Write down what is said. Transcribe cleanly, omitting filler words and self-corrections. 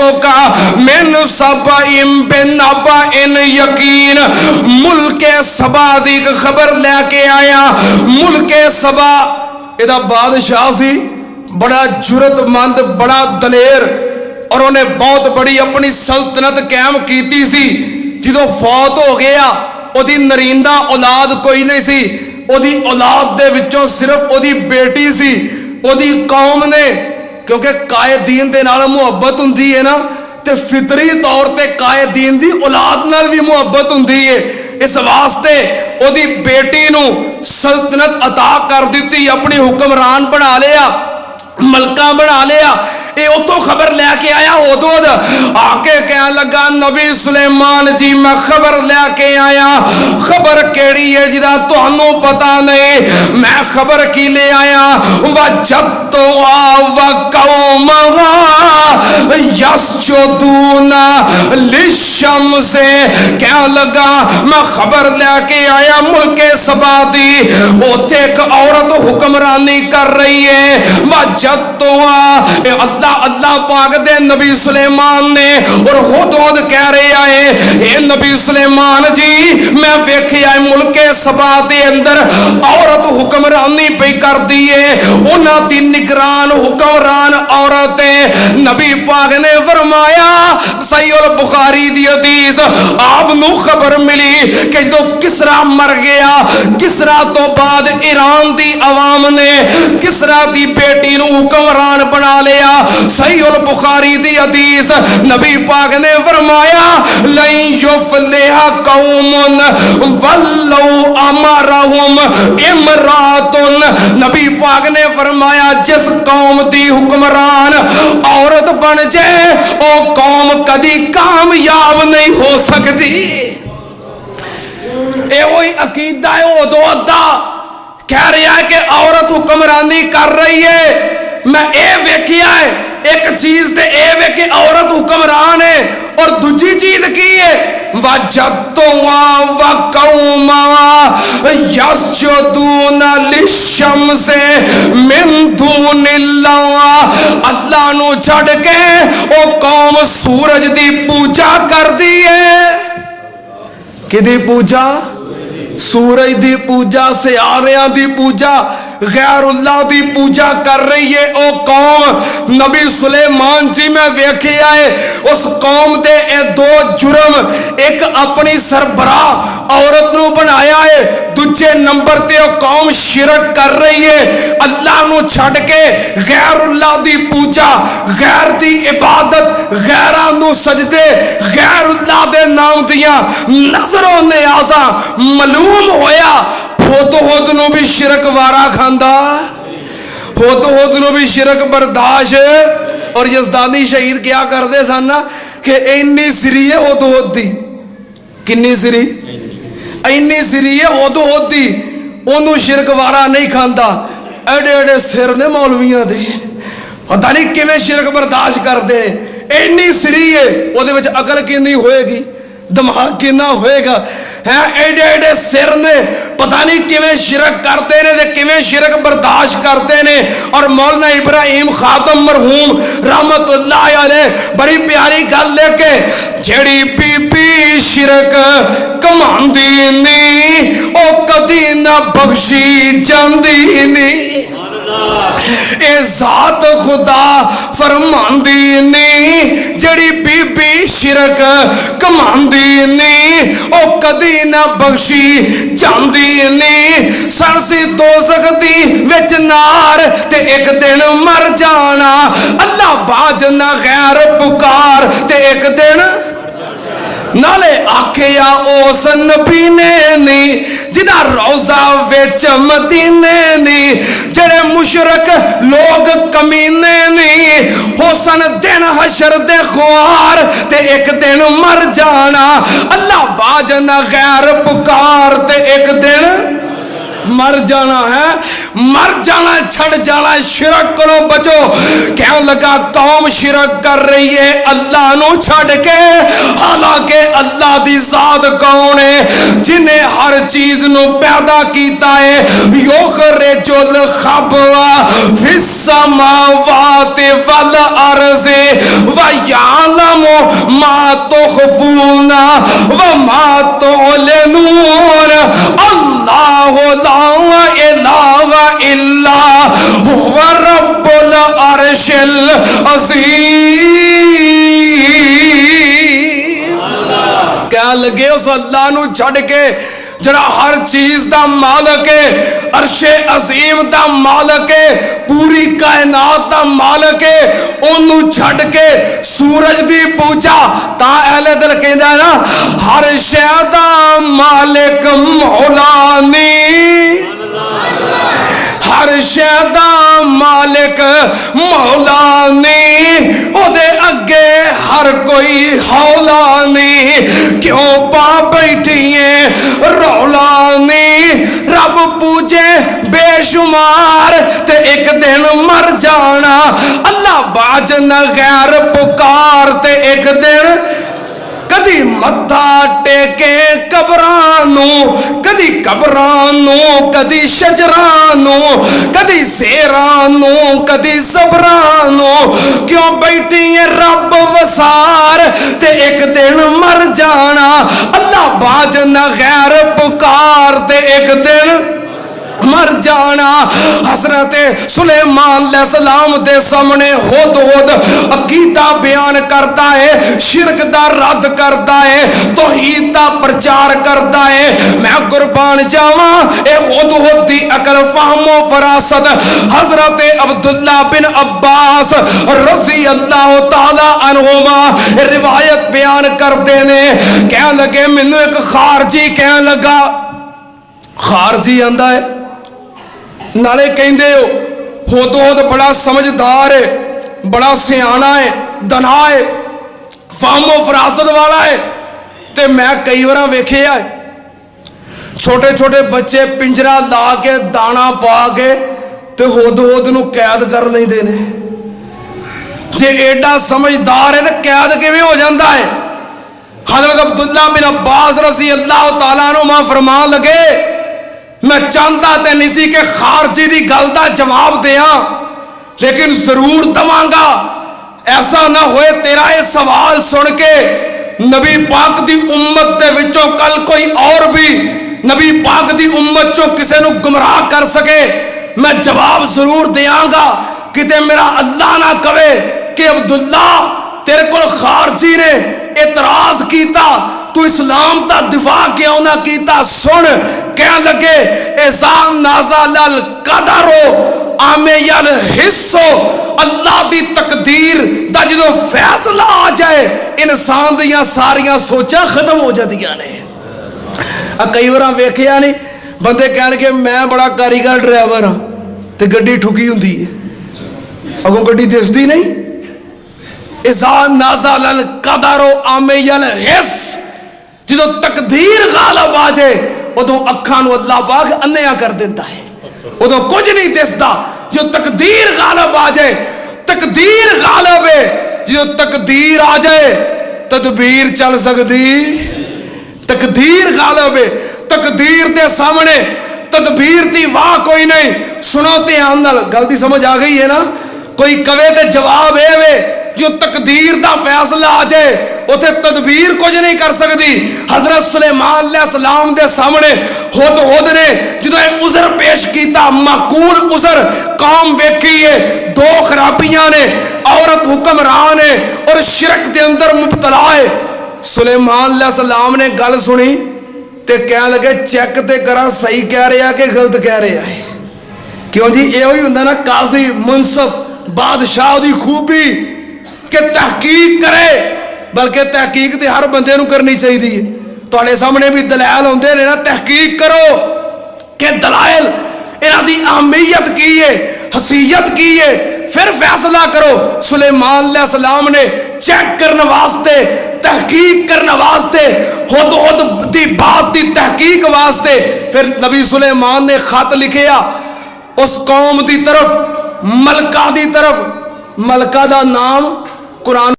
तो का मिन सबा बिन अबा इन यकीन, मुल्के सबा दी खबर लेके आया। मुल्के सबा इहदा बादशाह सी, बड़ा जुरतमंद, बड़ा दलेर, और उन्हें बहुत बड़ी अपनी सल्तनत कायम की सी। जो फौत हो गया, ओदी नरींदा औलाद कोई नहीं सी, ओदी औलाद दे विचों सिर्फ ओदी बेटी सी। ओदी कौम ने, क्योंकि कायदीन दे नाल मुहब्बत हुंदी है ना, ते फितरी तौर ते कायदीन दी औलाद नाल भी मुहब्बत हुंदी है। इस वास्ते ओदी बेटी नूं सल्तनत अता कर दी, अपनी हुक्मरान बना लिया, मलका बना लिया। ये उतो खबर लेके आया ओदोद, आके कह लगा नबी सुलेमान जी मैं खबर लेके आया। खबर केड़ी है जिदा तुहानू पता नहीं? मैं खबर की ले आया, वजदतु व कौमहा यस्जुदूना लिशम्स। कह लगा मैं खबर लेके आया मुल्के सबा दी, ओथे एक औरत हुक्मरानी कर रही है। वजदतु अल्लाह पाक दे नबी सुलेमान ने और खुद कह रहे है, नबी सुलेमान जी मैं वेखिया मुल्के सबा दे अंदर औरत हुक्मरानी पे कर दी है, उन्हां दी निगरान हुक्मरान औरत है। नबी पाक ने फरमाया, सहीह बुखारी दी हदीस, आप नू खबर मिली कि जो किसरा मर गया, किसरा तो बाद ईरान दी अवाम ने किसरा दी बेटी नू हुक्मरान बना लिया। सहीह बुखारी दी हदीस, नबी पाक ने फरमाया, लन युफलिहा कौमुन वल्लौ अमरहुम इमरातुन। नबी पाक ने फरमाया, जिस कौम दी हुक्मरान औरत बन जाए ओ कौम कदी कामयाब नहीं हो सकती। ए वही अकीदा है उदो दा, कह रहा है कि औरत हुक्मरानी कर रही है। मैं ये वेखिया है, एक चीज ते ए वे कि औरत हुक्मरान है, और दूजी चीज की है, वजदतु व कौमा यस्जुदूना लिशम्स मिन दूनिल्लाह। अल्लाह नू छड़ के ओ कौम सूरज दी पूजा कर दी है। किदी पूजा? सूरज दी पूजा, सियारियां दी पूजा, गैरुल्लाह दी पूजा कर रही है ओ कौम। नबी सुलेमान जी मैं वेखिया है उस कौम दे ए दो जुर्म, एक अपनी सरबराह औरत नू बनाया है, दूजे नंबर ते ओ कौम शिरक कर रही है। अल्लाह नू छड़ के गैरुल्लाह दी पूजा, गैर दी इबादत, गैरां नू सजदे, गैरुल्लाह दे नाम दियां नजरों नियाज़ा मालूम होया। होद नू भी शिरक वारा खांदा, होद नू भी शिरक बर्दाश्त। और यजदानी शहीद क्या करते सन कि इन्नी सिरी है होद दी, किन्नी सिरी? इन्नी सिरी है होद दी, ओनू शिरक वारा नहीं खांदा। एडे एडे सिर ने मौलवियां दे, पता नहीं किवें शिरक बर्दाश्त करते। इन्नी सिरी है, ओदे विच अकल किन्नी होएगी, दिमाग कितना होएगा है। एडे एडे सिर ने, पता नहीं किवें शिरक करते ने ते किवें शिरक बर्दाश्त करते ने। और मौलाना इब्राहिम खातम मरहूम रहमतुल्लाह अलैह बड़ी प्यारी गल लेके, जेड़ी बीबी शिरक कमांदी नी ओ कदी ना बख्शी जांदी नी। ए जात खुदा फरमांदी नी, जेड़ी बीबी शिरक कमांदी नी ओ कदी ना बख्शी जांदी नी। सरसी दोज़ख दी विच नार ते एक दिन मर जाना, अल्लाह बाज ना गैर पुकार ते एक दिन नाले आखिया उस नबी ने नी जिदा रोजा विच मदीने नी, जेड़े मुशरक लोग कमीने नी हुसन दिन हशर दे ख्वार ते एक दिन मर जाना, अल्लाह बाज ना गैर पुकार ते एक दिन। मर जाना है, मर जाना, छड़ जाना, शिरक करो बचो। क्या लगा कौम शिरक कर रही है अल्लाह नू छड़ के, हालांकि अल्लाह दी जात कौन है जिन्हें हर चीज नू पैदा कीता है। युखरिजुल खबवा फिस समावाति वल अर्ज़ि व यअलमु मा तुखफूना व मा तुअलिनून। अल्लाहु ला इलाहा इल्ला हुवा रब्बुल अर्शिल अज़ीम। क्या लगे उस अल्लाह नू छड़ के जरा हर चीज दा मालक है, अर्शे अजीम दा मालक है, पूरी कायनात दा मालक है, ओनू छड़ के सूरज दी पूजा। ता अहले दिल कहंदा ना हर शै दा मालिक मौलानी, हर शै दा मालिक मौलानी, ओदे अगे हर कोई हौलानी। क्यों पा बैठी है रौलानी, रब पूजे बेशुमार ते एक दिन मर जाना। अल्लाह बाज न गैर पुकार ते एक दिन कदी मत्था टेके कबरानू, कदी कबरानू, कदी शजरानू, कदी सेरानू, कदी सबरानू। क्यों बैठी है रब वसार ते एक दिन मर जाना। अल्लाह बाज न गैर पुकार ते एक दिन मर जाना। हजरत सुलेमान अलैहिस्सलाम दे सामने होद होद अकीदा बयान करता है, शिरक दा रद्द करता है, तौहीद दा प्रचार करता है। मैं कुर्बान जावा ए होद होद दी अकल फहमो फरासत हजरत अब्दुल्ला बिन अब्बास रज़ी अल्लाह तआला अन्हुमा रिवायत बयान करते ने। कह लगे मैनू एक खारजी कह लगा, खारजी आंदा है नाले कहंदे हो होद होद बड़ा समझदार है, बड़ा सियाना है, दना है, फामो फरासत वाला है। ते मैं कई बार वेखिया छोटे छोटे बच्चे पिंजरा ला के दाना पा के ते होद होद नू कैद कर लेंदे ने। जे एडा समझदार है तो कैद किवें हो जाता है? हज़रत अब्दुल्ला बिन अब्बास रज़ी अल्लाह तआला अन्हुमा फरमान लगे मैं चाहता तो नहीं सी कि खारजी की गल का जवाब दिया, लेकिन जरूर दवांगा। ऐसा ना होए तेरा ये सवाल सुन के नबी पाक दी उम्मत दे विचों कल कोई और भी नबी पाक दी उम्मत चो किसी को गुमराह कर सके। मैं जवाब जरूर देंगा, किते मेरा अल्लाह ना कहे कि अब्दुल्ला तेरे को खारजी ने एतराज किया, तू इस्लाम का दिफा क्यों ना किया। सुन कह लगे एज़ा नाज़ल कदरो आमे यल हिस्सो, अल्लाह दी तकदीर दा जो फैसला आ जाए इंसान दियां सारियां सोचा खत्म हो जादियां ने। कई बार वेखिया नहीं बंदे कह के मैं बड़ा कारीगर ड्राइवर हाँ ते गड्डी ठुकी हुंदी है, अगों गड्डी दिसदी नहीं। इज़ा नाज़ल कदरो आमे यल हिस्स, जो तकदीर गालब आ जाए उदों अखां नूं अल्लाह पाक अन्निया कर देता है, उदों कुछ नहीं दिसदा। जो तकदीर गालब आ जाए, तकदीर गालब है, जो तकदीर आ जाए तदबीर चल सकती। तकदीर गालब है, तकदीर के सामने तदबीर की वाह कोई नहीं। सुनो ध्यान नाल, गल दी समझ आ गई है ना? कोई कवे तो जवाब है वे जो तकदीर का फैसला आ जाए उथे तदबीर कुछ नहीं कर सकती। हजरत सुलेमान अलैहिस्सलाम दे सामने होद होद ने जो उज़र पेश किया, माकूल उज़र, कौम वेखी है, दो खराबियां ने, औरत हुक्मरान है और शिरक के अंदर मुबतला है। सुलेमान अलैहिस्सलाम ने गल सुनी ते कह लगे चेक ते करा सही कह रहा कि गलत कह रहा है। क्यों जी यो ही हुंदा ना काजी मुनसफ बादशाह दी खूबी कि तहकीक करे, बल्कि तहकीक तो हर बंदे नूं करनी चाहिए। तुहाडे सामने भी दलाइल होंदे ने ना, तहकीक करो कि दलाइल इन्हां दी अहमियत की है, हसीयत की है, फिर फैसला करो। सुलेमान अलैहिस्सलाम ने चेक करने वास्ते, तहकीक करने वास्ते, हुद दी बात दी तहकीक वास्ते फिर नबी सुलेमान ने खत लिखिया उस कौम की तरफ, मलका की तरफ। मलका का नाम कुरान